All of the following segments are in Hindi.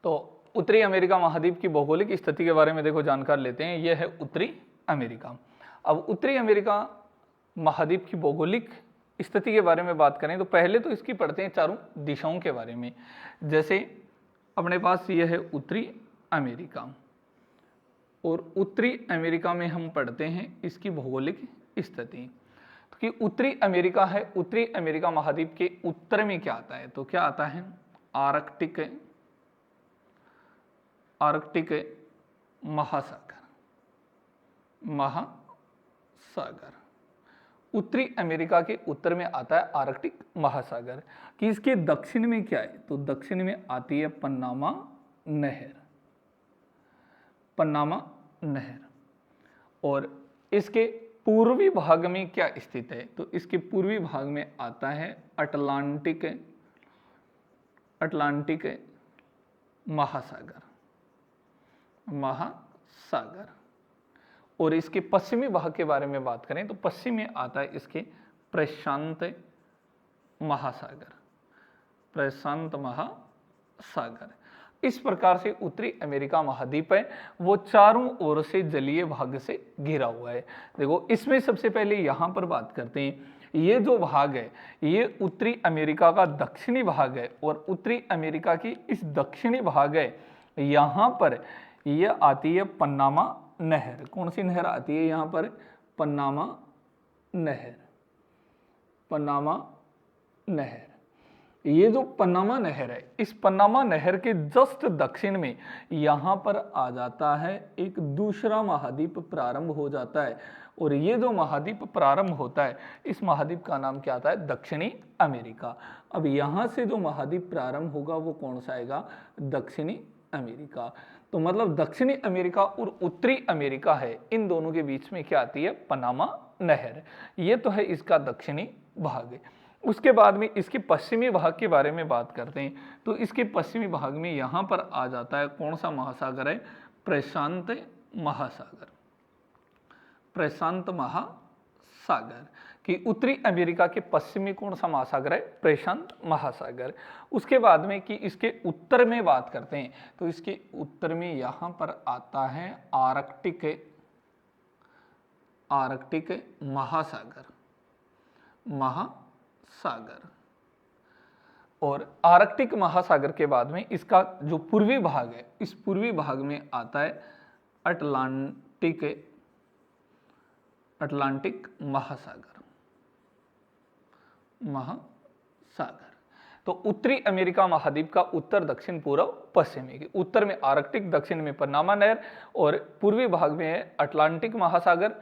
तो उत्तरी अमेरिका महाद्वीप की भौगोलिक स्थिति के बारे में देखो जानकारी लेते हैं। यह है उत्तरी अमेरिका। अब उत्तरी अमेरिका महाद्वीप की भौगोलिक स्थिति के बारे में बात करें तो पहले तो इसकी पढ़ते हैं चारों दिशाओं के बारे में। जैसे अपने पास यह है उत्तरी अमेरिका, और उत्तरी अमेरिका में हम पढ़ते हैं इसकी भौगोलिक स्थिति। तो कि उत्तरी अमेरिका है, उत्तरी अमेरिका महाद्वीप के उत्तर में क्या आता है, तो क्या आता है आर्कटिक महासागर। उत्तरी अमेरिका के उत्तर में आता है आर्कटिक महासागर। कि इसके दक्षिण में क्या है, तो दक्षिण में आती है पनामा नहर। और इसके पूर्वी भाग में क्या स्थित है, तो इसके पूर्वी भाग में आता है अटलांटिक महासागर। और इसके पश्चिमी भाग के बारे में बात करें तो पश्चिम में आता है इसके प्रशांत महासागर। इस प्रकार से उत्तरी अमेरिका महाद्वीप है वो चारों ओर से जलीय भाग से घिरा हुआ है। देखो इसमें सबसे पहले यहाँ पर बात करते हैं, ये जो भाग है ये उत्तरी अमेरिका का दक्षिणी भाग है, और उत्तरी अमेरिका की इस दक्षिणी भाग है यहाँ पर यह आती है पनामा नहर। कौन सी नहर आती है यहाँ पर, पनामा नहर। ये जो पनामा नहर है, इस पनामा नहर के जस्ट दक्षिण में यहाँ पर आ जाता है एक दूसरा महाद्वीप प्रारंभ हो जाता है, और ये जो महाद्वीप प्रारंभ होता है इस महाद्वीप का नाम क्या आता है, दक्षिणी अमेरिका। अब यहाँ से जो महाद्वीप प्रारंभ होगा वो कौन सा आएगा, दक्षिणी अमेरिका। तो मतलब दक्षिणी अमेरिका और उत्तरी अमेरिका है, इन दोनों के बीच में क्या आती है, पनामा नहर। ये तो है इसका दक्षिणी भाग। उसके बाद में इसके पश्चिमी भाग के बारे में बात करते हैं, तो इसके पश्चिमी भाग में यहाँ पर आ जाता है कौन सा महासागर है, प्रशांत महासागर। कि उत्तरी अमेरिका के पश्चिम में कौन सा महासागर है, प्रशांत महासागर। उसके बाद में कि इसके उत्तर में बात करते हैं तो इसके उत्तर में यहाँ पर आता है आर्कटिक महासागर। और आर्कटिक महासागर के बाद में इसका जो पूर्वी भाग है, इस पूर्वी भाग में आता है अटलांटिक महासागर। तो उत्तरी अमेरिका महाद्वीप का उत्तर, दक्षिण, पूर्व, पश्चिमी। उत्तर में आर्कटिक, दक्षिण में पनामा नहर, और पूर्वी भाग में है अटलांटिक महासागर,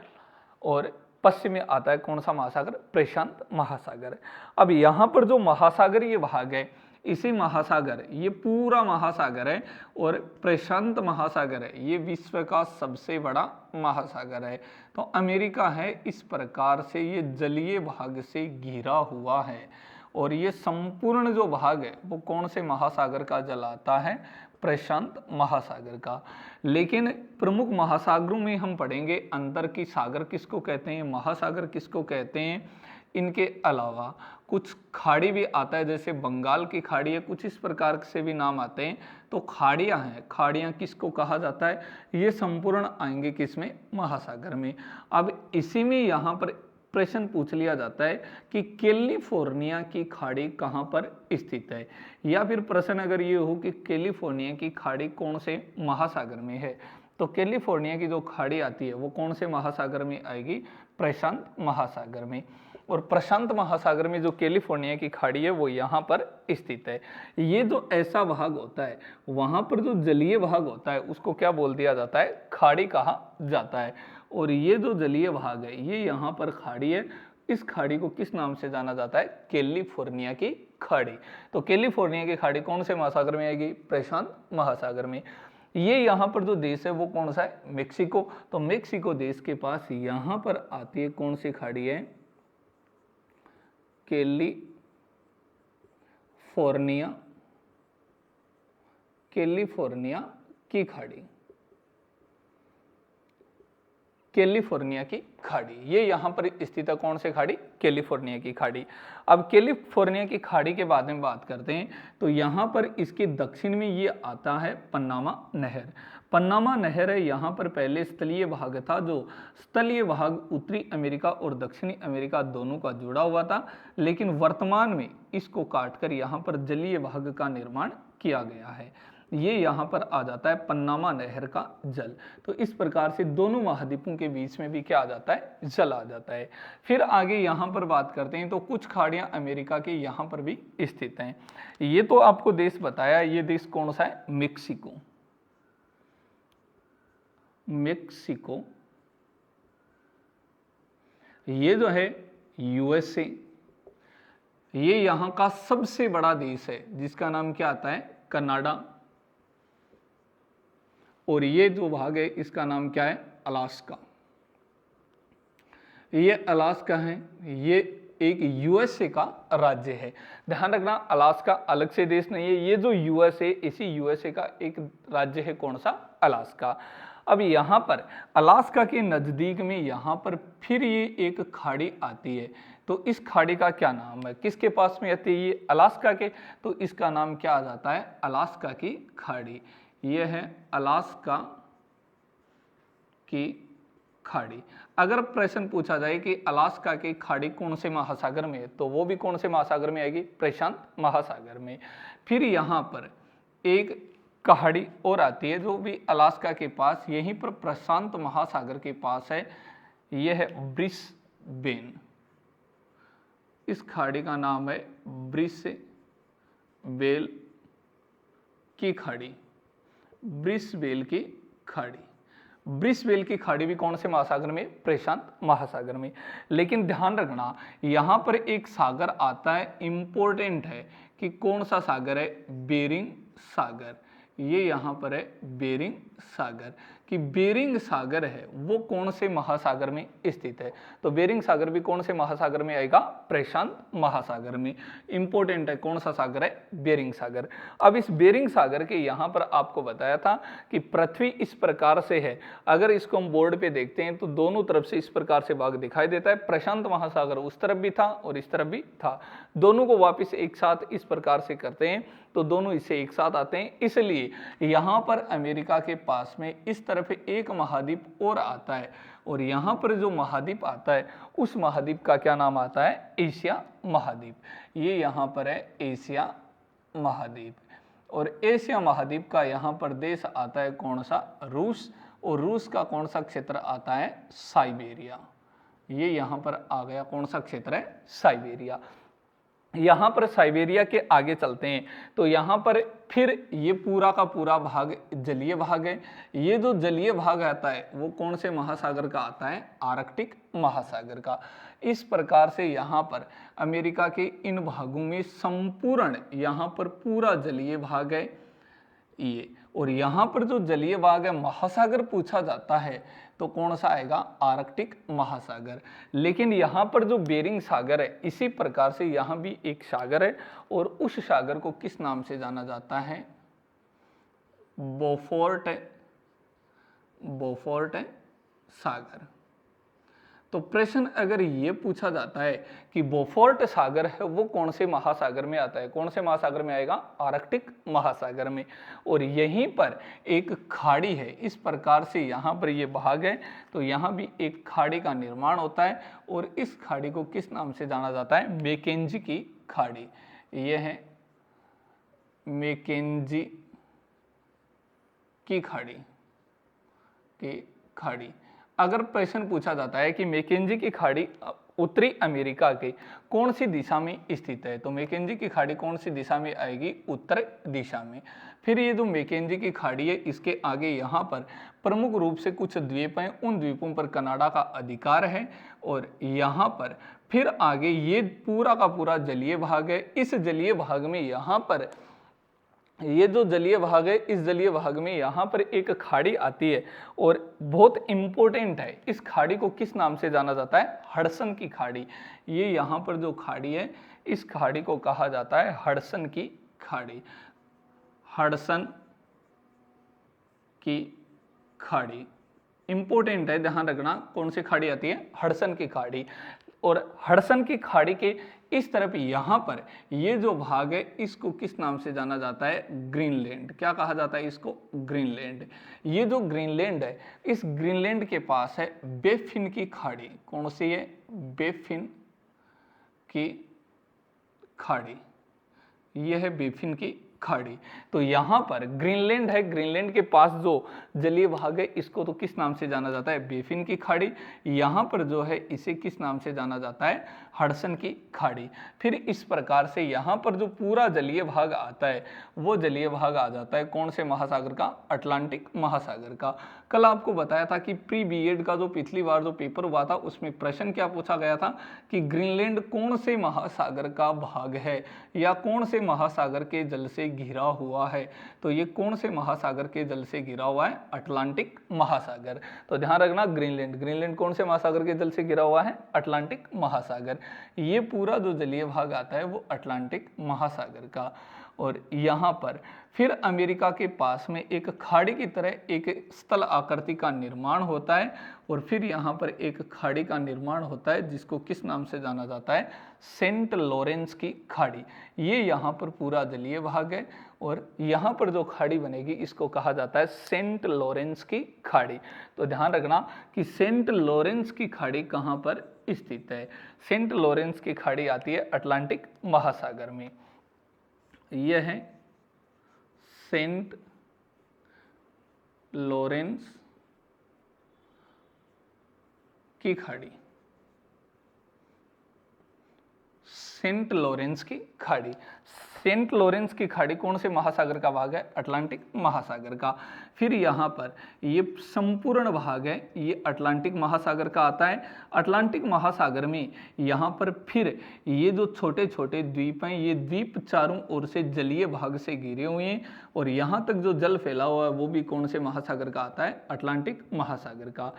और पश्चिम में आता है कौन सा महासागर, प्रशांत महासागर। अब यहाँ पर जो महासागरीय भाग है, इसी महासागर, ये पूरा महासागर है, और प्रशांत महासागर है, ये विश्व का सबसे बड़ा महासागर है। तो अमेरिका है इस प्रकार से ये जलीय भाग से घिरा हुआ है, और ये संपूर्ण जो भाग है वो कौन से महासागर का जलाता है, प्रशांत महासागर का। लेकिन प्रमुख महासागरों में हम पढ़ेंगे अंतर की सागर किसको कहते हैं, महासागर किसको कहते हैं। इनके अलावा कुछ खाड़ी भी आता है, जैसे बंगाल की खाड़ी है, कुछ इस प्रकार से भी नाम आते हैं। तो खाड़ियाँ हैं, खाड़ियाँ किसको कहा जाता है, ये संपूर्ण आएंगे किसमें, महासागर में। अब इसी में यहाँ पर प्रश्न पूछ लिया जाता है कि कैलिफोर्निया की खाड़ी कहाँ पर स्थित है, या फिर प्रश्न अगर ये हो कि कैलिफोर्निया की खाड़ी कौन से महासागर में है, तो कैलिफोर्निया की जो खाड़ी आती है वो कौन से महासागर में आएगी, प्रशांत महासागर में। और प्रशांत महासागर में जो कैलिफोर्निया की खाड़ी है वो यहाँ पर स्थित है। ये जो ऐसा भाग होता है वहाँ पर जो जलीय भाग होता है उसको क्या बोल दिया जाता है, खाड़ी कहा जाता है। और ये जो जलीय भाग है ये यहाँ पर खाड़ी है, इस खाड़ी को किस नाम से जाना जाता है, कैलिफोर्निया की खाड़ी। तो कैलिफोर्निया की खाड़ी कौन से महासागर में आएगी, प्रशांत महासागर में। ये यहाँ पर जो देश है वो कौन सा है, मेक्सिको। तो मेक्सिको देश के पास यहाँ पर आती है कौन सी खाड़ी है, कैलिफोर्निया की खाड़ी। कैलिफोर्निया की खाड़ी। ये यहाँ पर स्थित है कौन से खाड़ी? कैलिफोर्निया की खाड़ी। अब कैलिफोर्निया की खाड़ी के बारे में बात करते हैं तो यहाँ पर इसके दक्षिण में ये आता है पन्नामा नहर। पन्नामा नहर है, यहाँ पर पहले स्थलीय भाग था, जो स्थलीय भाग उत्तरी अमेरिका और दक्षिणी अमेरिका दोनों का जुड़ा हुआ था, लेकिन वर्तमान में इसको काटकर यहाँ पर जलीय भाग का निर्माण किया गया है। ये यहाँ पर आ जाता है पन्नामा नहर का जल। तो इस प्रकार से दोनों महाद्वीपों के बीच में भी क्या आ जाता है? जल आ जाता है। फिर आगे यहाँ पर बात करते हैं तो कुछ खाड़ियाँ अमेरिका के यहाँ पर भी स्थित हैं। ये तो आपको देश बताया, ये देश कौन सा है? मेक्सिको। मेक्सिको, ये जो है यूएसए, ये यहाँ का सबसे बड़ा देश है जिसका नाम क्या आता है? कनाडा। और ये जो भाग है इसका नाम क्या है? अलास्का। ये अलास्का है, ये एक यूएसए का राज्य है। ध्यान रखना, अलास्का अलग से देश नहीं है, ये जो यूएसए, इसी यूएसए का एक राज्य है। कौन सा? अलास्का। अब यहाँ पर अलास्का के नज़दीक में यहाँ पर फिर ये एक खाड़ी आती है, तो इस खाड़ी का क्या नाम है? किसके पास में आती है ये? अलास्का के। तो इसका नाम क्या आ जाता है? अलास्का की खाड़ी। ये है अलास्का की खाड़ी। अगर प्रश्न पूछा जाए कि अलास्का की खाड़ी कौन से महासागर में है, तो वो भी कौन से महासागर में आएगी? प्रशांत महासागर में। फिर यहाँ पर एक खाड़ी और आती है जो भी अलास्का के पास, यहीं पर प्रशांत महासागर के पास है, यह है ब्रिस्बेन। इस खाड़ी का नाम है ब्रिस्बेन की खाड़ी। ब्रिस्बेन की खाड़ी। ब्रिस्बेन की खाड़ी भी कौन से महासागर में? प्रशांत महासागर में। लेकिन ध्यान रखना, यहाँ पर एक सागर आता है, इंपॉर्टेंट है कि कौन सा सागर है? बेरिंग सागर। ये यहाँ पर है बेरिंग सागर। कि बेरिंग सागर है वो कौन से महासागर में स्थित है? तो बेरिंग सागर भी कौन से महासागर में आएगा? प्रशांत महासागर में। इंपॉर्टेंट है, कौन सा सागर है? बेरिंग सागर। अब इस बेरिंग सागर के यहाँ पर आपको बताया था कि पृथ्वी इस प्रकार से है, अगर इसको हम बोर्ड पे देखते हैं तो दोनों तरफ से इस प्रकार से भाग दिखाई देता है। प्रशांत महासागर उस तरफ भी था और इस तरफ भी था, दोनों को वापिस एक साथ इस प्रकार से करते हैं तो दोनों इससे एक साथ आते हैं। इसलिए यहाँ पर अमेरिका के पास में इस तरफ एक महाद्वीप और आता है, और यहाँ पर जो महाद्वीप आता है उस महाद्वीप का क्या नाम आता है? एशिया महाद्वीप। ये यहाँ पर है एशिया महाद्वीप। और एशिया महाद्वीप का यहाँ पर देश आता है कौन सा? रूस। और रूस का कौन सा क्षेत्र आता है? साइबेरिया। ये यहाँ पर आ गया, कौन सा क्षेत्र है? साइबेरिया। यहाँ पर साइबेरिया के आगे चलते हैं तो यहाँ पर फिर ये पूरा का पूरा भाग जलीय भाग है। ये जो जलीय भाग आता है वो कौन से महासागर का आता है? आर्कटिक महासागर का। इस प्रकार से यहाँ पर अमेरिका के इन भागों में संपूर्ण यहाँ पर पूरा जलीय भाग है ये। और यहाँ पर जो जलीय भाग है, महासागर पूछा जाता है तो कौन सा आएगा? आर्कटिक महासागर। लेकिन यहाँ पर जो बेरिंग सागर है, इसी प्रकार से यहाँ भी एक सागर है, और उस सागर को किस नाम से जाना जाता है? बोफोर्ट सागर। तो प्रश्न अगर ये पूछा जाता है कि बोफोर्ट सागर है वो कौन से महासागर में आता है? कौन से महासागर में आएगा? आर्कटिक महासागर में। और यहीं पर एक खाड़ी है, इस प्रकार से यहाँ पर ये भाग है तो यहाँ भी एक खाड़ी का निर्माण होता है, और इस खाड़ी को किस नाम से जाना जाता है? मैकेंजी की खाड़ी। ये है मैकेंजी की खाड़ी। अगर प्रश्न पूछा जाता है कि मैकेंजी की खाड़ी उत्तरी अमेरिका के कौन सी दिशा में स्थित है, तो मैकेंजी की खाड़ी कौन सी दिशा में आएगी? उत्तर दिशा में। फिर ये जो मैकेंजी की खाड़ी है, इसके आगे यहाँ पर प्रमुख रूप से कुछ द्वीप हैं, उन द्वीपों पर कनाडा का अधिकार है। और यहाँ पर फिर आगे ये पूरा का पूरा जलीय भाग है। इस जलीय भाग में यहाँ पर ये जो जलीय भाग है, इस जलीय भाग में यहाँ पर एक खाड़ी आती है, और बहुत इम्पोर्टेंट है, इस खाड़ी को किस नाम से जाना जाता है? हडसन की खाड़ी। ये यहाँ पर जो खाड़ी है, इस खाड़ी को कहा जाता है हडसन की खाड़ी। हडसन की खाड़ी इंपॉर्टेंट है, ध्यान रखना। कौन सी खाड़ी आती है? हडसन की खाड़ी। और हडसन की खाड़ी के इस तरफ यहां पर ये जो भाग है इसको किस नाम से जाना जाता है? ग्रीनलैंड। क्या कहा जाता है इसको? ग्रीनलैंड। ये जो ग्रीनलैंड है, इस ग्रीनलैंड के पास है बेफिन की खाड़ी। कौन सी है? बेफिन की खाड़ी। यह है बेफिन की खाड़ी। तो यहां पर ग्रीनलैंड है, ग्रीनलैंड के पास जो जलीय भाग है इसको तो किस नाम से जाना जाता है? बेफिन की खाड़ी। यहां पर जो है इसे किस नाम से जाना जाता है? हडसन की खाड़ी। फिर इस प्रकार से यहां पर जो पूरा जलीय भाग आता है वो जलीय भाग आ जाता है कौन से महासागर का? अटलांटिक महासागर का। कल आपको बताया था कि प्री बीएड का जो पिछली बार जो पेपर हुआ था उसमें प्रश्न क्या पूछा गया था कि ग्रीनलैंड कौन से महासागर का भाग है या कौन से महासागर के जल से घिरा हुआ है? तो ये कौन से महासागर के जल से घिरा हुआ है? अटलांटिक महासागर। तो ध्यान रखना, ग्रीनलैंड, ग्रीनलैंड कौन से महासागर के जल से घिरा हुआ है? अटलांटिक महासागर। ये पूरा जो जलीय भाग आता है वो अटलांटिक महासागर का। और यहाँ पर फिर अमेरिका के पास में एक खाड़ी की तरह एक स्थल आकृति का निर्माण होता है और फिर यहाँ पर एक खाड़ी का निर्माण होता है जिसको किस नाम से जाना जाता है? सेंट लॉरेंस की खाड़ी। ये यहाँ पर पूरा जलीय भाग है और यहाँ पर जो खाड़ी बनेगी इसको कहा जाता है सेंट लॉरेंस की खाड़ी। तो ध्यान रखना कि सेंट लॉरेंस की खाड़ी कहाँ पर स्थित है? सेंट लॉरेंस की खाड़ी आती है अटलांटिक महासागर में। यह है सेंट लॉरेंस की खाड़ी। सेंट लॉरेंस की खाड़ी। सेंट लॉरेंस की खाड़ी कौन से महासागर का भाग है? अटलांटिक महासागर का। फिर यहाँ पर ये संपूर्ण भाग है ये अटलांटिक महासागर का आता है। अटलांटिक महासागर में यहाँ पर फिर ये जो छोटे छोटे द्वीप हैं ये द्वीप चारों ओर से जलीय भाग से घिरे हुए हैं और यहाँ तक जो जल फैला हुआ है वो भी कौन से महासागर का आता है? अटलांटिक महासागर का।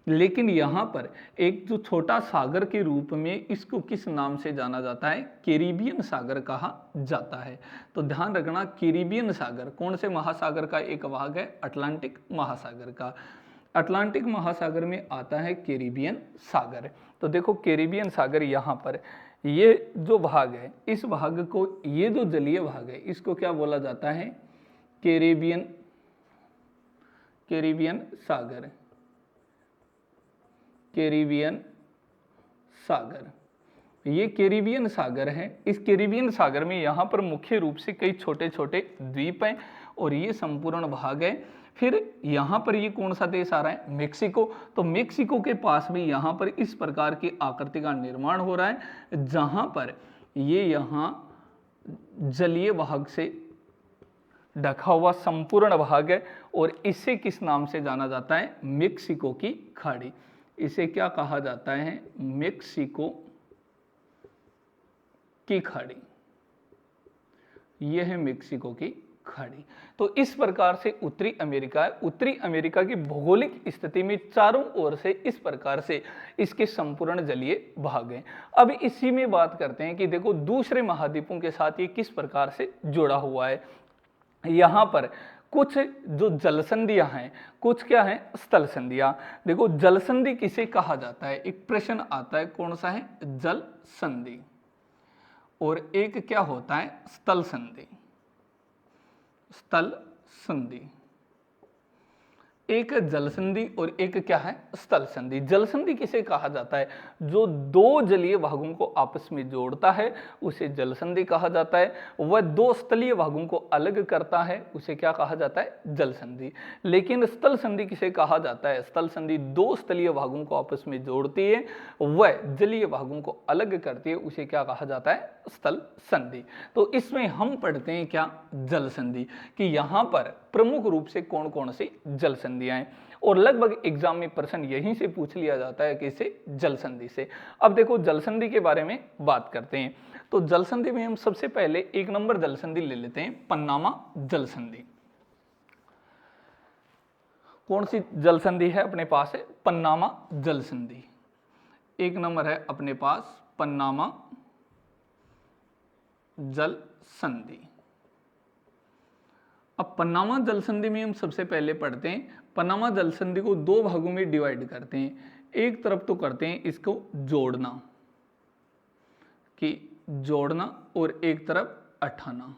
लेकिन यहाँ पर एक जो छोटा सागर के रूप में इसको किस नाम से जाना जाता है? कैरिबियन सागर कहा जाता है। तो ध्यान रखना, कैरिबियन सागर कौन से महासागर का एक भाग है? अटलांटिक महासागर का। अटलांटिक महासागर में आता है कैरिबियन सागर। तो देखो कैरिबियन सागर यहाँ पर ये जो भाग है इस भाग को, ये जो जलीय भाग है इसको क्या बोला जाता है? कैरिबियन सागर। कैरिबियन सागर, ये कैरिबियन सागर है। इस कैरिबियन सागर में यहाँ पर मुख्य रूप से कई छोटे छोटे द्वीप हैं और ये संपूर्ण भाग है। फिर यहाँ पर ये कौन सा देश आ रहा है? मेक्सिको। तो मेक्सिको के पास भी यहाँ पर इस प्रकार की आकृति का निर्माण हो रहा है जहाँ पर ये यहाँ जलीय भाग से ढका हुआ संपूर्ण भाग है और इसे किस नाम से जाना जाता है? मेक्सिको की खाड़ी। इसे क्या कहा जाता है? मेक्सिको की खाड़ी। यह है मेक्सिको की खाड़ी। तो इस प्रकार से उत्तरी अमेरिका है। उत्तरी अमेरिका की भौगोलिक स्थिति में चारों ओर से इस प्रकार से इसके संपूर्ण जलीय भाग हैं। अब इसी में बात करते हैं कि देखो दूसरे महाद्वीपों के साथ ये किस प्रकार से जुड़ा हुआ है। यहाँ पर कुछ जो जलसंधियां हैं, कुछ क्या है? स्थल संधियां। देखो जलसंधि किसे कहा जाता है? एक प्रश्न आता है, कौन सा है? जल संधि। और एक क्या होता है? स्थल संधि। स्थल संधि, एक जल संधि और एक क्या है? स्थल संधि। जल संधि किसे कहा जाता है? जो दो जलीय भागों को आपस में जोड़ता है उसे जल संधि कहा जाता है। वह दो स्थलीय भागों को अलग करता है उसे क्या कहा जाता है? जल संधि। लेकिन स्थल संधि किसे कहा जाता है? स्थल संधि दो स्थलीय भागों को आपस में जोड़ती है, वह जलीय भागों को अलग करती है, उसे क्या कहा जाता है? स्थल संधि। तो इसमें हम पढ़ते हैं क्या? जल संधि, कि यहाँ पर प्रमुख रूप से कौन कौन सी जल संधियां हैं और लगभग एग्जाम में प्रश्न यहीं से पूछ लिया जाता है, किसे? जल संधि से। अब देखो जल संधि के बारे में बात करते हैं। तो जल संधि में हम सबसे पहले एक नंबर जल संधि ले लेते हैं, पन्नामा जल संधि। कौन सी जल संधि है अपने पास? है पन्नामा जल संधि। एक नंबर है अपने पास पन्नामा जल संधि। अब पनामा जल संधि में हम सबसे पहले पढ़ते हैं, पनामा जल संधि को दो भागों में डिवाइड करते हैं। एक तरफ तो करते हैं इसको जोड़ना, कि जोड़ना, और एक तरफ अठाना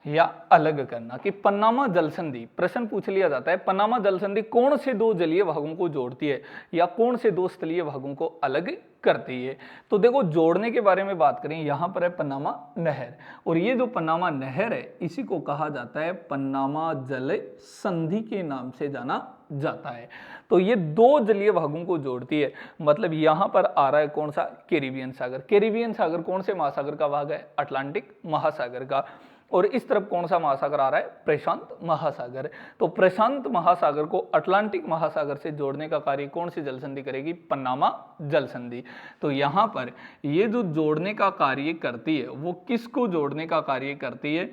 या अलग करना, कि पनामा जल संधि, प्रश्न पूछ लिया जाता है पनामा जल संधि कौन से दो जलीय भागों को जोड़ती है या कौन से दो स्थलीय भागों को अलग करती है। तो देखो जोड़ने के बारे में बात करें, यहां पर है पनामा नहर, और ये जो पनामा नहर है इसी को कहा जाता है पनामा जल संधि के नाम से जाना जाता है। तो ये दो जलीय भागों को जोड़ती है, मतलब यहां पर आ रहा है कौन सा, कैरिबियन सागर। कैरिबियन सागर कौन से महासागर का भाग है, अटलांटिक महासागर का। और इस तरफ कौन सा महासागर आ रहा है, प्रशांत महासागर। तो प्रशांत महासागर को अटलांटिक महासागर से जोड़ने का कार्य कौन सी जल संधि करेगी, पनामा जल संधि। तो यहां पर ये जो जोड़ने का कार्य करती है वो किसको जोड़ने का कार्य करती है,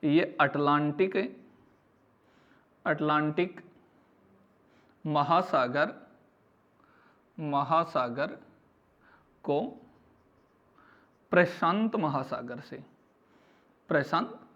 ये अटलांटिक महासागर को प्रशांत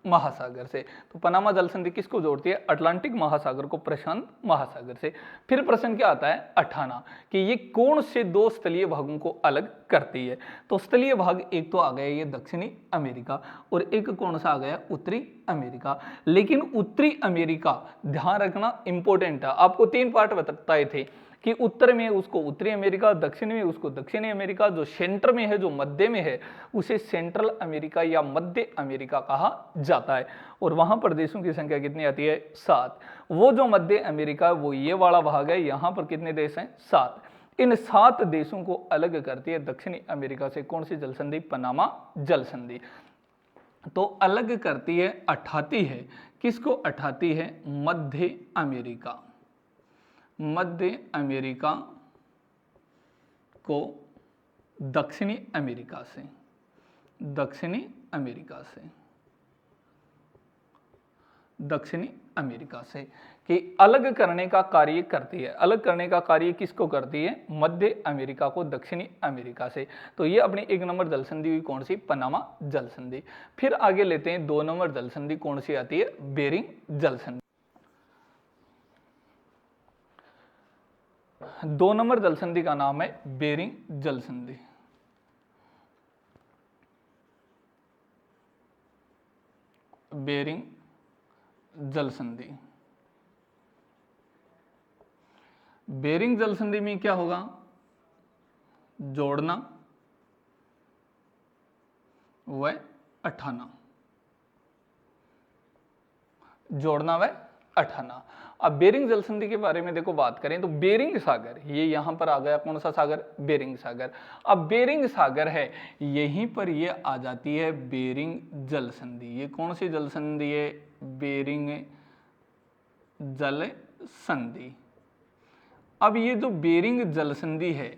महासागर से। तो पनामा जल संधि किसको जोड़ती है, अटलांटिक महासागर को प्रशांत महासागर से। फिर प्रश्न क्या आता है, अठाना, कि ये कौन से दो स्थलीय भागों को अलग करती है। तो स्थलीय भाग एक तो आ गया ये दक्षिणी अमेरिका, और एक कौन सा आ गया, उत्तरी अमेरिका। लेकिन उत्तरी अमेरिका ध्यान रखना इंपॉर्टेंट है, आपको 3 पार्ट बताए थे कि उत्तर में उसको उत्तरी अमेरिका, दक्षिण में उसको दक्षिणी अमेरिका, जो सेंटर में है, जो मध्य में है, उसे सेंट्रल अमेरिका या मध्य अमेरिका कहा जाता है। और वहां पर देशों की संख्या कितनी आती है, 7। वो जो मध्य अमेरिका वो ये वाला भाग है, यहां पर कितने देश हैं, 7। इन 7 देशों को अलग करती है दक्षिणी अमेरिका से कौन सी जल संधि, पनामा जल संधि। तो अलग करती है, अठाती है, किसको अठाती है, मध्य अमेरिका को दक्षिणी अमेरिका से कि अलग करने का कार्य करती है। अलग करने का कार्य किसको करती है, मध्य अमेरिका को दक्षिणी अमेरिका से। तो ये अपनी 1 नंबर जल संधि हुई कौन सी, पनामा जल संधि। फिर आगे लेते हैं 2 नंबर जल संधि कौन सी आती है, बेरिंग जल संधि। 2 नंबर जल संधि का नाम है बेरिंग जल संधि। बेरिंग जल संधि, बेरिंग जल संधि में क्या होगा, जोड़ना व अठाना, जोड़ना व अठाना। अब बेरिंग जल संधि के बारे में देखो बात करें तो बेरिंग सागर, ये यहां पर आ गया कौन सा सागर, बेरिंग सागर। अब बेरिंग सागर है, यहीं पर ये आ जाती है बेरिंग जल संधि। ये कौन सी जल संधि है, बेरिंग जल संधि। अब ये जो बेरिंग जल संधि है,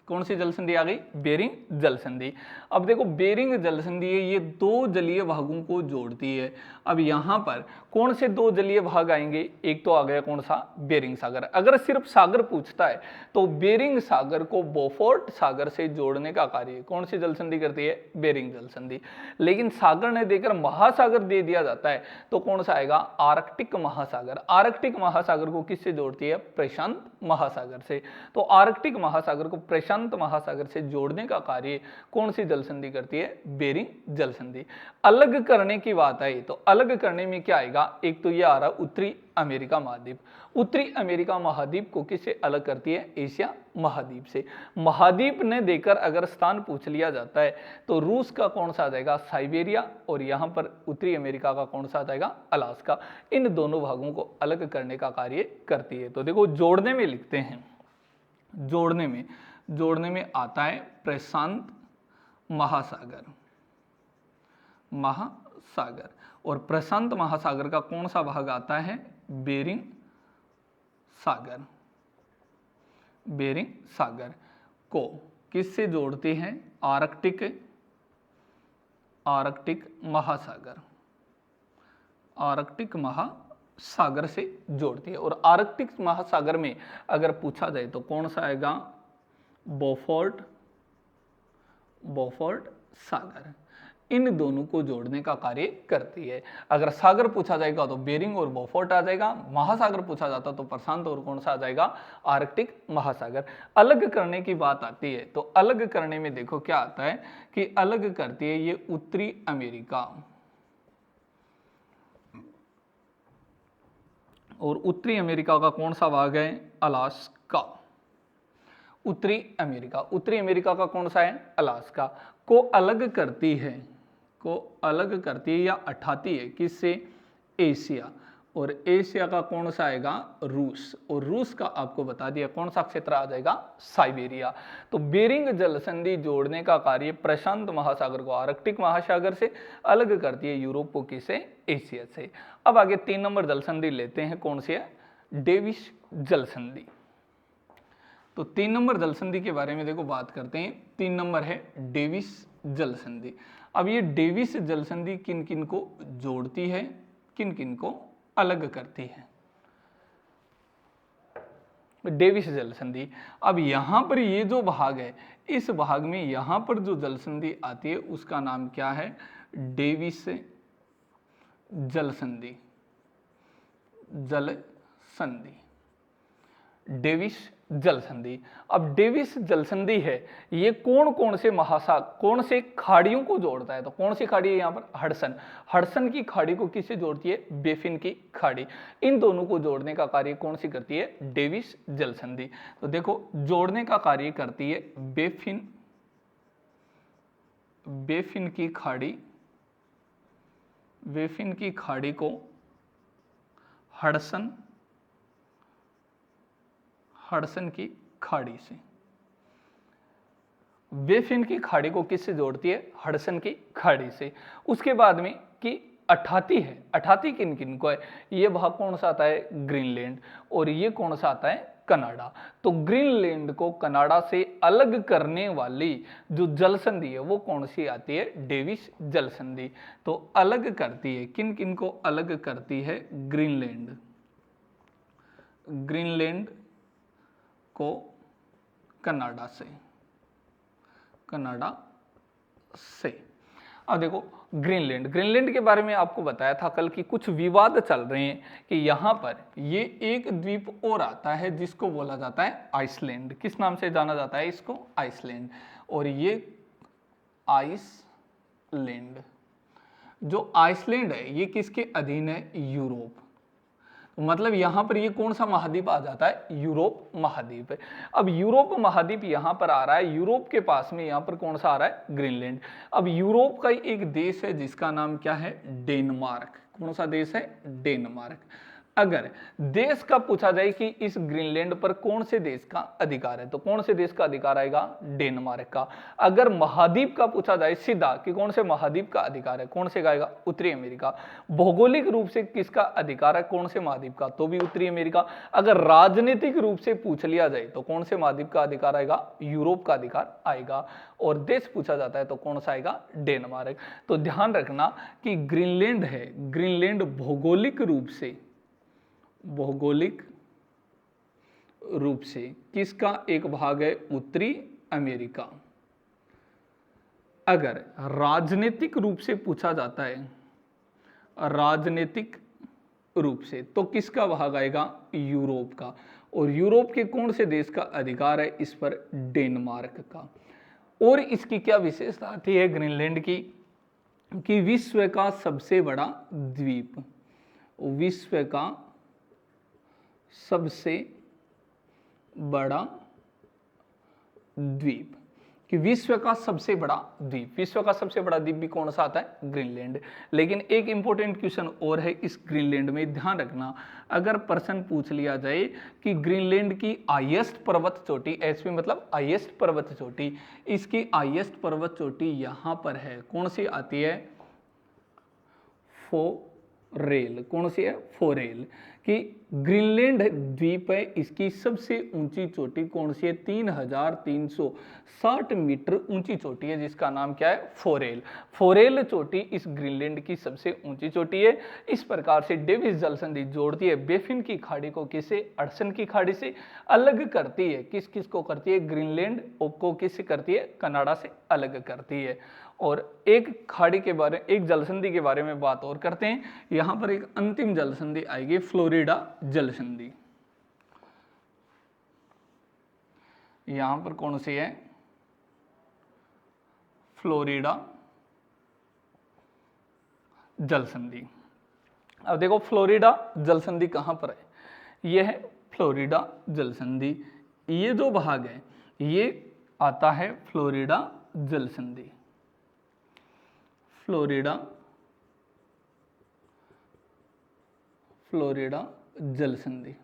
कौन सी जल संधि आ गई, बेरिंग जल संधि। अब देखो बेरिंग जल संधि है, ये 2 जलीय भागों को जोड़ती है। अब यहां पर कौन से 2 जलीय भाग आएंगे, एक तो आ गया कौन सा, बेरिंग सागर। अगर सिर्फ सागर पूछता है तो बेरिंग सागर को बोफोर्ट सागर से जोड़ने का कार्य कौन सी जल संधि करती है, बेरिंग जल संधि। लेकिन सागर ने देकर महासागर दे दिया जाता है तो कौन सा आएगा, आर्कटिक महासागर। आर्कटिक महासागर को किससे जोड़ती है, प्रशांत महासागर से। तो आर्कटिक महासागर को प्रशांत महासागर से जोड़ने का कार्य कौन सी जल संधि करती है, बेरिंग जल संधि। अलग करने की बात आई तो अलग करने में क्या आएगा, एक तो ये आ रहा उत्तरी अमेरिका महाद्वीप। उत्तरी अमेरिका महाद्वीप को किससे अलग करती है, एशिया महाद्वीप से। महाद्वीप ने देकर अगर स्थान पूछ लिया जाता है तो रूस का कौन सा आ जाएगा, साइबेरिया, और यहां पर उत्तरी अमेरिका का कौन सा आ जाएगा, अलास्का। इन दोनों भागों को अलग करने का कार्य करती है। तो देखो जोड़ने में लिखते हैं, जोड़ने में आता है प्रशांत महासागर, और प्रशांत महासागर का कौन सा भाग आता है, बेरिंग सागर को किससे जोड़ते हैं, आर्कटिक महासागर से जोड़ती है। और आर्कटिक महासागर में अगर पूछा जाए तो कौन सा आएगा, बोफोर्ट सागर। इन दोनों को जोड़ने का कार्य करती है। अगर सागर पूछा जाएगा तो बेरिंग और बोफोर्ट आ जाएगा, महासागर पूछा जाता तो प्रशांत और कौन सा आ जाएगा, आर्कटिक महासागर। अलग करने की बात आती है तो अलग करने में देखो क्या आता है कि अलग करती है ये उत्तरी अमेरिका, और उत्तरी अमेरिका का कौन सा भाग है, अलास्का। उत्तरी अमेरिका का कौन सा है, अलास्का को अलग करती है, या हटाती है किससे, एशिया, और एशिया का कौन सा आएगा, रूस, और रूस का आपको बता दिया कौन सा क्षेत्र आ जाएगा, साइबेरिया। तो बेरिंग जल संधि जोड़ने का कार्य प्रशांत महासागर को आर्कटिक महासागर से अलग करती है, यूरोप को किसे, एशिया से। अब आगे 3 नंबर जल संधि लेते हैं, कौन सी है, डेविस जल संधि। तो 3 नंबर जल संधि के बारे में देखो बात करते हैं। 3 नंबर है डेविस जल संधि। अब ये डेविस जल संधि किन किन को जोड़ती है, किन किन को अलग करती है, डेविस जल संधि। अब यहां पर ये जो भाग है, इस भाग में यहां पर जो जल संधि आती है उसका नाम क्या है, डेविस जल संधि, जल संधि, डेविस जल संधि। अब डेविस जल संधि है, ये कौन कौन से कौन से खाड़ियों को जोड़ता है, तो कौन सी खाड़ी है यहाँ पर, हडसन की खाड़ी को किससे जोड़ती है, बेफिन की खाड़ी। इन दोनों को जोड़ने का कार्य कौन सी करती है, डेविस जल संधि। तो देखो जोड़ने का कार्य करती है बेफिन की खाड़ी, बेफिन की खाड़ी को हडसन की खाड़ी से, बेफिन की खाड़ी को किससे जोड़ती है, हडसन की खाड़ी से। उसके बाद में कि अठाती है, अठाती किन किन को है, ये भाग कौन सा आता है, ग्रीनलैंड, और ये कौन सा आता है, कनाडा। तो ग्रीनलैंड को कनाडा से अलग करने वाली जो जल संधि है वो कौन सी आती है, डेविस जल संधि। तो अलग करती है, किन किन को अलग करती है, ग्रीनलैंड को कनाडा से। अब देखो ग्रीनलैंड के बारे में आपको बताया था कल कि कुछ विवाद चल रहे हैं कि यहाँ पर ये एक द्वीप और आता है जिसको बोला जाता है आइसलैंड। किस नाम से जाना जाता है इसको, आइसलैंड। और ये आइसलैंड, जो आइसलैंड है ये किसके अधीन है, यूरोप। मतलब यहां पर ये कौन सा महाद्वीप आ जाता है, यूरोप महाद्वीप है। अब यूरोप महाद्वीप यहां पर आ रहा है, यूरोप के पास में यहां पर कौन सा आ रहा है, ग्रीनलैंड। अब यूरोप का एक देश है जिसका नाम क्या है, डेनमार्क। कौन सा देश है, डेनमार्क। अगर देश का पूछा जाए कि इस ग्रीनलैंड पर कौन से देश का अधिकार है, तो कौन से देश का अधिकार आएगा, डेनमार्क का। अगर महाद्वीप का पूछा जाए सीधा कि कौन से महाद्वीप का अधिकार है, कौन से का आएगा, उत्तरी अमेरिका। भौगोलिक रूप से किसका अधिकार है, कौन से महाद्वीप का, तो भी उत्तरी अमेरिका। अगर राजनीतिक रूप से पूछ लिया जाए तो कौन से महाद्वीप का अधिकार आएगा, यूरोप का अधिकार आएगा। और देश पूछा जाता है तो कौन सा आएगा, डेनमार्क। तो ध्यान रखना कि ग्रीनलैंड है, ग्रीनलैंड भौगोलिक रूप से किसका एक भाग है, उत्तरी अमेरिका। अगर राजनीतिक रूप से पूछा जाता है, राजनीतिक रूप से, तो किसका भाग आएगा, यूरोप का। और यूरोप के कौन से देश का अधिकार है इस पर, डेनमार्क का। और इसकी क्या विशेषता आती है ग्रीनलैंड की, कि विश्व का सबसे बड़ा द्वीप, विश्व का सबसे बड़ा द्वीप, कि विश्व का सबसे बड़ा द्वीप, विश्व का सबसे बड़ा द्वीप भी कौन सा आता है, ग्रीनलैंड। लेकिन एक इंपॉर्टेंट क्वेश्चन और है इस ग्रीनलैंड में, ध्यान रखना। अगर प्रश्न पूछ लिया जाए कि ग्रीनलैंड की हाईएस्ट पर्वत चोटी, एचपी मतलब हाईएस्ट पर्वत चोटी, इसकी हाईएस्ट पर्वत चोटी यहां पर है, कौन सी आती है, फोरेल। कौन सी है, फोरेल। कि ग्रीनलैंड द्वीप है, इसकी सबसे ऊंची चोटी कौन सी है, 3360 मीटर ऊंची चोटी है, जिसका नाम क्या है, फोरेल। फोरेल चोटी इस ग्रीनलैंड की सबसे ऊंची चोटी है। इस प्रकार से डेविस जल संधि जोड़ती है बेफिन की खाड़ी को किसे, हडसन की खाड़ी से, अलग करती है किस किस को करती है, ग्रीनलैंड को किससे करती है, कनाडा से अलग करती है। और एक खाड़ी के बारे, एक जलसंधि के बारे में बात और करते हैं। यहां पर एक अंतिम जलसंधि आएगी, फ्लोरिडा जलसंधि। यहां पर कौन सी है? फ्लोरिडा जलसंधि। अब देखो फ्लोरिडा जलसंधि कहां पर है? यह है फ्लोरिडा जलसंधि। ये जो भाग है ये आता है फ्लोरिडा जलसंधि। फ्लोरिडा जलसंधि।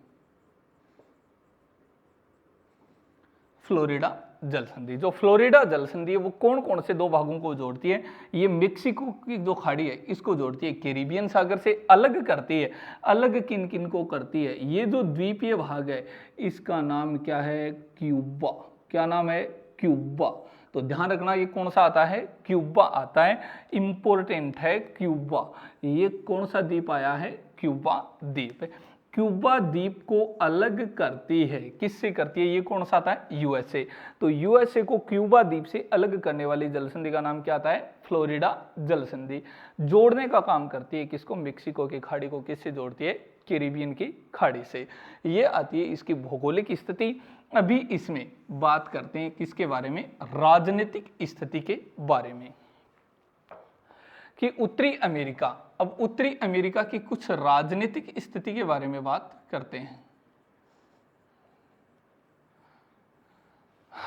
फ्लोरिडा जलसंधि, जो फ्लोरिडा जलसंधि है वो कौन कौन से दो भागों को जोड़ती है? ये मेक्सिको की जो खाड़ी है इसको जोड़ती है, कैरिबियन सागर से अलग करती है। अलग किन किन को करती है? ये जो द्वीपीय भाग है इसका नाम क्या है? क्यूबा। क्या नाम है? क्यूबा। तो ध्यान रखना ये कौन सा आता है? क्यूबा आता है। इंपॉर्टेंट है क्यूबा। ये कौन सा द्वीप आया है? क्यूबा द्वीप। क्यूबा द्वीप को अलग करती है, किससे करती है? ये कौन सा आता है? यूएसए। तो यूएसए को क्यूबा द्वीप से अलग करने वाली जलसंधि का नाम क्या आता है? फ्लोरिडा जलसंधि। जोड़ने का काम करती है किसको? मेक्सिको की खाड़ी को किससे जोड़ती है? कैरिबियन की खाड़ी से। ये आती है इसकी भौगोलिक स्थिति। अभी इसमें बात करते हैं किसके बारे में? राजनीतिक स्थिति के बारे में, कि उत्तरी अमेरिका, अब उत्तरी अमेरिका की कुछ राजनीतिक स्थिति के बारे में बात करते हैं।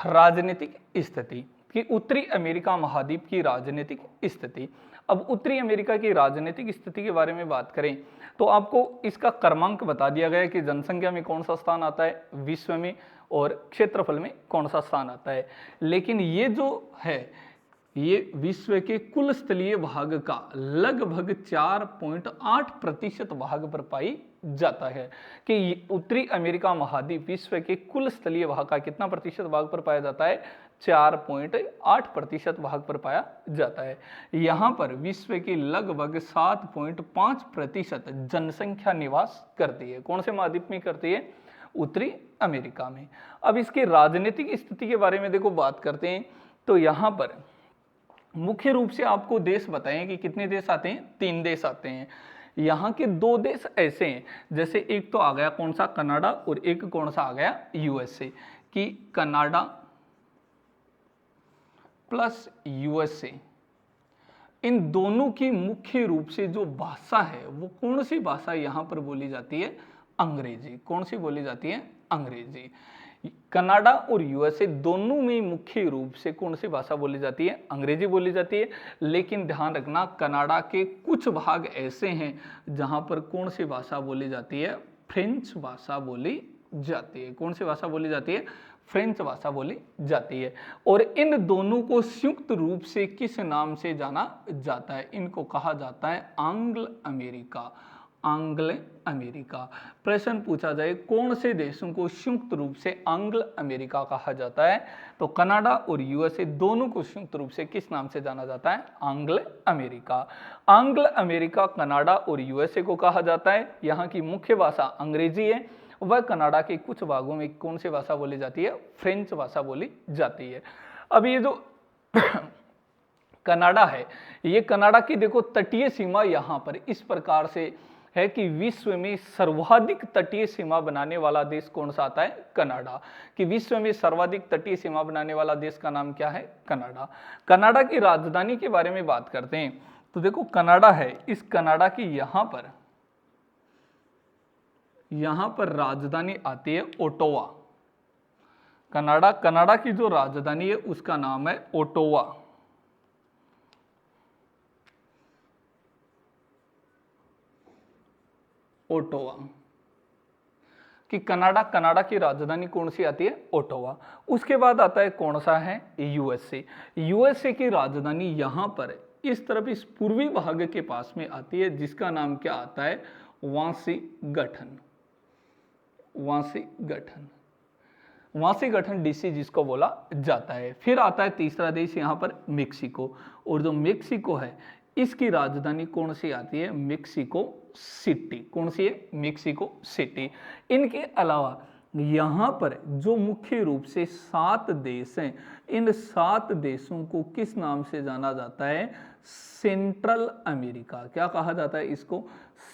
राजनीतिक स्थिति कि उत्तरी अमेरिका महाद्वीप की राजनीतिक स्थिति। अब उत्तरी अमेरिका की राजनीतिक स्थिति के बारे में बात करें तो आपको इसका क्रमांक बता दिया गया है कि जनसंख्या में कौन सा स्थान आता है विश्व में, और क्षेत्रफल में कौन सा स्थान आता है। लेकिन ये जो है ये विश्व के कुल स्थलीय भाग का लगभग 4.8% भाग पर पाई जाता है। कि उत्तरी अमेरिका महाद्वीप विश्व के कुल स्थलीय भाग का कितना प्रतिशत भाग पर पाया जाता है? 4.8% भाग पर पाया जाता है। यहाँ पर विश्व की लगभग 7.5% जनसंख्या निवास करती है। कौन से महाद्वीप में करती है? उत्तरी अमेरिका में। अब इसकी राजनीतिक स्थिति के बारे में देखो बात करते हैं तो यहाँ पर मुख्य रूप से आपको देश बताएं कि कितने देश आते हैं? 3 देश आते हैं। यहाँ के 2 देश ऐसे हैं, जैसे एक तो आ गया कौन सा? कनाडा, और एक कौन सा आ गया? यूएसए। कि कनाडा प्लस यूएसए, इन दोनों की मुख्य रूप से जो भाषा है वो कौन सी भाषा यहाँ पर बोली जाती है? अंग्रेजी। कौन सी बोली जाती है? अंग्रेजी। कनाडा और यूएसए दोनों में मुख्य रूप से कौन सी भाषा बोली जाती है? अंग्रेजी बोली जाती है। लेकिन ध्यान रखना कनाडा के कुछ भाग ऐसे हैं जहां पर कौन सी भाषा बोली जाती है? फ्रेंच भाषा बोली जाती है। कौन सी भाषा बोली जाती है? फ्रेंच भाषा बोली जाती है। और इन दोनों को संयुक्त रूप से किस नाम से जाना जाता है? इनको कहा जाता है एंग्लो अमेरिका। Anglo America. प्रश्न पूछा जाए कौन से देशों को संयुक्त रूप से एंग्लो अमेरिका कहा जाता है, तो कनाडा और यूएसए दोनों को संयुक्त रूप से किस नाम से जाना जाता है? Anglo America. Anglo America Canada और यूएसए को कहा जाता है। यहाँ की मुख्य भाषा अंग्रेजी है। वह कनाडा के कुछ भागों में कौन सी भाषा बोली जाती है? फ्रेंच भाषा बोली जाती है। अब ये जो कनाडा है, ये कनाडा की देखो तटीय सीमा यहाँ पर इस प्रकार से है कि विश्व में सर्वाधिक तटीय सीमा बनाने वाला देश कौन सा आता है? कनाडा। कि विश्व में सर्वाधिक तटीय सीमा बनाने वाला देश का नाम क्या है? कनाडा। कनाडा की राजधानी के बारे में बात करते हैं तो देखो कनाडा है, इस कनाडा की यहाँ पर राजधानी आती है ओटावा। कनाडा की जो राजधानी है उसका नाम है ओटावा। ओटावा। कि कनाडा की राजधानी कौन सी आती है? ओटावा। उसके बाद आता है कौन सा है? यूएसए। यूएसए की राजधानी यहाँ पर इस तरफ इस पूर्वी भाग के पास में आती है जिसका नाम क्या आता है? वाशिंगटन। वाशिंगटन डीसी जिसको बोला जाता है। फिर आता है तीसरा देश यहाँ पर मेक्सिको, और जो मेक्सिको है इसकी राजधानी कौन सी आती है? Mexico city. कौन सी है? Mexico city. इनके अलावा यहाँ पर जो मुख्य रूप से 7 देश हैं, इन 7 देशों को किस नाम से जाना जाता है? Central America. क्या कहा जाता है इसको?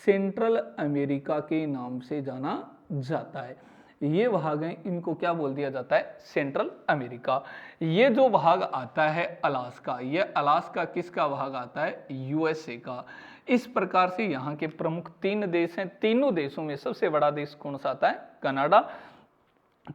सेंट्रल अमेरिका के नाम से जाना जाता है। ये भाग हैं, इनको क्या बोल दिया जाता है? Central America. ये जो भाग आता है अलास्का, ये अलास्का किसका भाग आता है? यूएसए का। इस प्रकार से यहाँ के प्रमुख 3 देश हैं। तीनों देशों में सबसे बड़ा देश कौन सा आता है? कनाडा।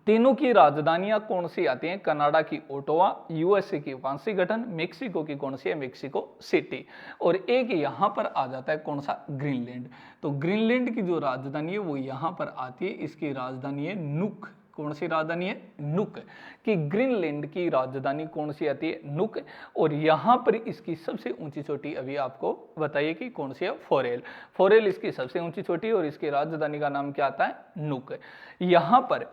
तीनों की राजधानियां कौन सी आती हैं? कनाडा की ओटावा, यूएसए की वाशिंगटन, मेक्सिको की कौन सी है? Mexico city. और एक यहाँ पर आ जाता है कौन सा? ग्रीनलैंड। तो ग्रीनलैंड की जो राजधानी है वो यहाँ पर आती है, इसकी राजधानी है नुक। कौन सी राजधानी है? नुक। कि ग्रीनलैंड की राजधानी कौन सी आती है? नुक। और यहाँ पर इसकी सबसे ऊंची चोटी अभी आपको बताइए कि कौन सी है? फोरेल। फोरेल इसकी सबसे ऊंची चोटी और इसकी राजधानी का नाम क्या आता है? नुक। यहाँ पर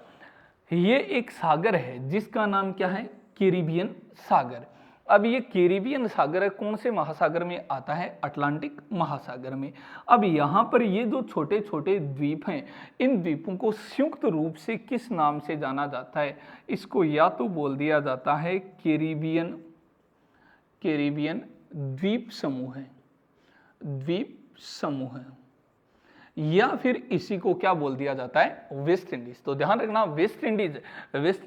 ये एक सागर है जिसका नाम क्या है? कैरिबियन सागर। अब ये कैरिबियन सागर है, कौन से महासागर में आता है? अटलांटिक महासागर में। अब यहाँ पर ये जो छोटे छोटे द्वीप हैं, इन द्वीपों को संयुक्त रूप से किस नाम से जाना जाता है? इसको या तो बोल दिया जाता है कैरिबियन द्वीप समूह है, द्वीप समूह है, या फिर इसी को क्या बोल दिया जाता है? West Indies. तो ध्यान रखना, वेस्ट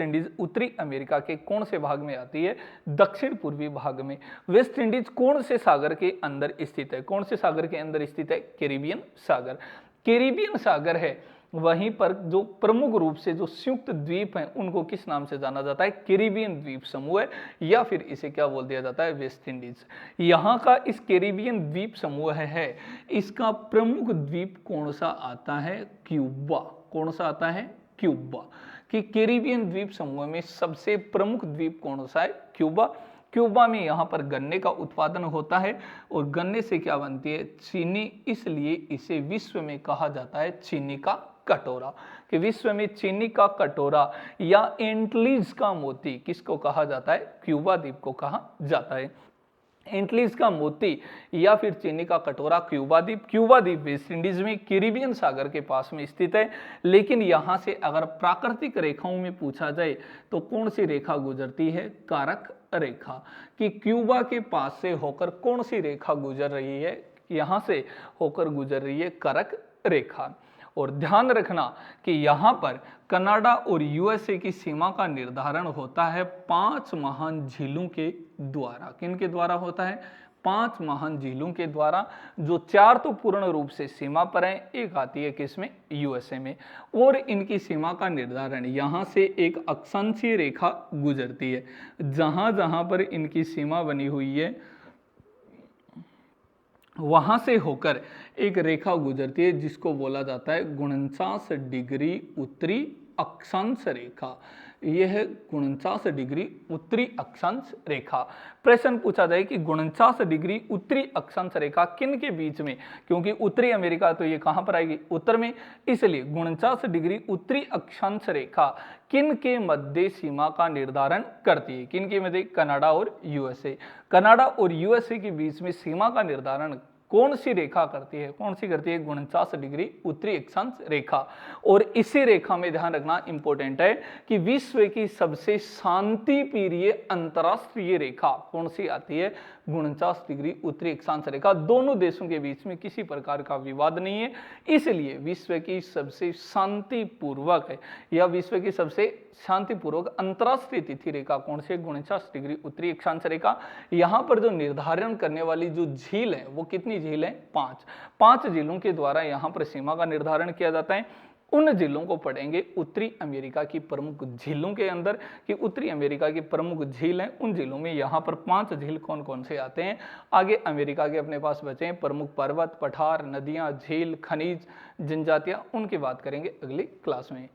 इंडीज उत्तरी अमेरिका के कौन से भाग में आती है? दक्षिण पूर्वी भाग में। वेस्ट इंडीज कौन से सागर के अंदर स्थित है? कौन से सागर के अंदर स्थित है? कैरिबियन सागर। कैरिबियन सागर है, वहीं पर जो प्रमुख रूप से जो संयुक्त द्वीप हैं उनको किस नाम से जाना जाता है? कैरिबियन द्वीप समूह है, या फिर इसे क्या बोल दिया जाता है? West Indies. यहाँ का इस कैरिबियन द्वीप समूह है, इसका प्रमुख द्वीप कौन सा आता है? क्यूबा। कौन सा आता है? क्यूबा। कि कैरिबियन द्वीप समूह में सबसे प्रमुख द्वीप कौन सा है? क्यूबा। क्यूबा में यहाँ पर गन्ने का उत्पादन होता है और गन्ने से क्या बनती है? चीनी। इसलिए इसे विश्व में कहा जाता है चीनी का कटोरा। कि विश्व में चीनी का कटोरा या एंटलीज का मोती किसको कहा जाता है? क्यूबा द्वीप को कहा जाता है। एंटलीज का मोती या फिर चीनी का कटोरा क्यूबा द्वीप वेस्ट इंडीज में कैरिबियन सागर के पास में स्थित है। लेकिन यहाँ से अगर प्राकृतिक रेखाओं में पूछा जाए तो कौन सी रेखा गुजरती है? कारक रेखा। कि क्यूबा के पास से होकर कौन सी रेखा गुजर रही है? यहाँ से होकर गुजर रही है कारक रेखा। और ध्यान रखना कि यहाँ पर कनाडा और यूएसए की सीमा का निर्धारण होता है 5 महान झीलों के द्वारा। किनके द्वारा होता है? 5 महान झीलों के द्वारा, जो 4 तो पूर्ण रूप से सीमा पर है, एक आती है किसमें? यूएसए में। और इनकी सीमा का निर्धारण यहाँ से एक अक्षांशीय रेखा गुजरती है। जहाँ जहाँ पर इनकी सीमा बनी हुई है वहां से होकर एक रेखा गुजरती है जिसको बोला जाता है 49 डिग्री उत्तरी अक्षांश रेखा। यह है 49 डिग्री उत्तरी अक्षांश रेखा। प्रश्न पूछा जाए कि 49 डिग्री उत्तरी अक्षांश रेखा किन के बीच में? क्योंकि उत्तरी अमेरिका तो ये कहां पर आएगी? उत्तर में। इसलिए 49 डिग्री उत्तरी अक्षांश रेखा किन के मध्य सीमा का निर्धारण करती है? किन के मध्य? कनाडा और यूएसए। कनाडा और यूएसए के बीच में सीमा का निर्धारण कौन सी रेखा करती है? कौन सी करती है? 49 डिग्री उत्तरी अक्षांश रेखा। और इसी रेखा में ध्यान रखना इंपॉर्टेंट है कि विश्व की सबसे शांति प्रिय अंतरराष्ट्रीय रेखा कौन सी आती है? 49 डिग्री उत्तरी अक्षांश रेखा। दोनों देशों के बीच में किसी प्रकार का विवाद नहीं है, इसलिए विश्व की सबसे शांतिपूर्वक है या विश्व की सबसे शांतिपूर्वक अंतरराष्ट्रीय तिथि रेखा कौन सी? 49 डिग्री उत्तरी अक्षांश रेखा। यहाँ पर जो निर्धारण करने वाली जो झील है वो कितनी झील है? 5 झीलों के द्वारा यहाँ पर सीमा का निर्धारण किया जाता है। उन झीलों को पढ़ेंगे उत्तरी अमेरिका की प्रमुख झीलों के अंदर कि उत्तरी अमेरिका की प्रमुख झील हैं। उन झीलों में यहाँ पर 5 झील कौन कौन से आते हैं? आगे अमेरिका के अपने पास बचे हैं प्रमुख पर्वत, पठार, नदियाँ, झील, खनिज, जनजातियाँ, उनकी बात करेंगे अगली क्लास में।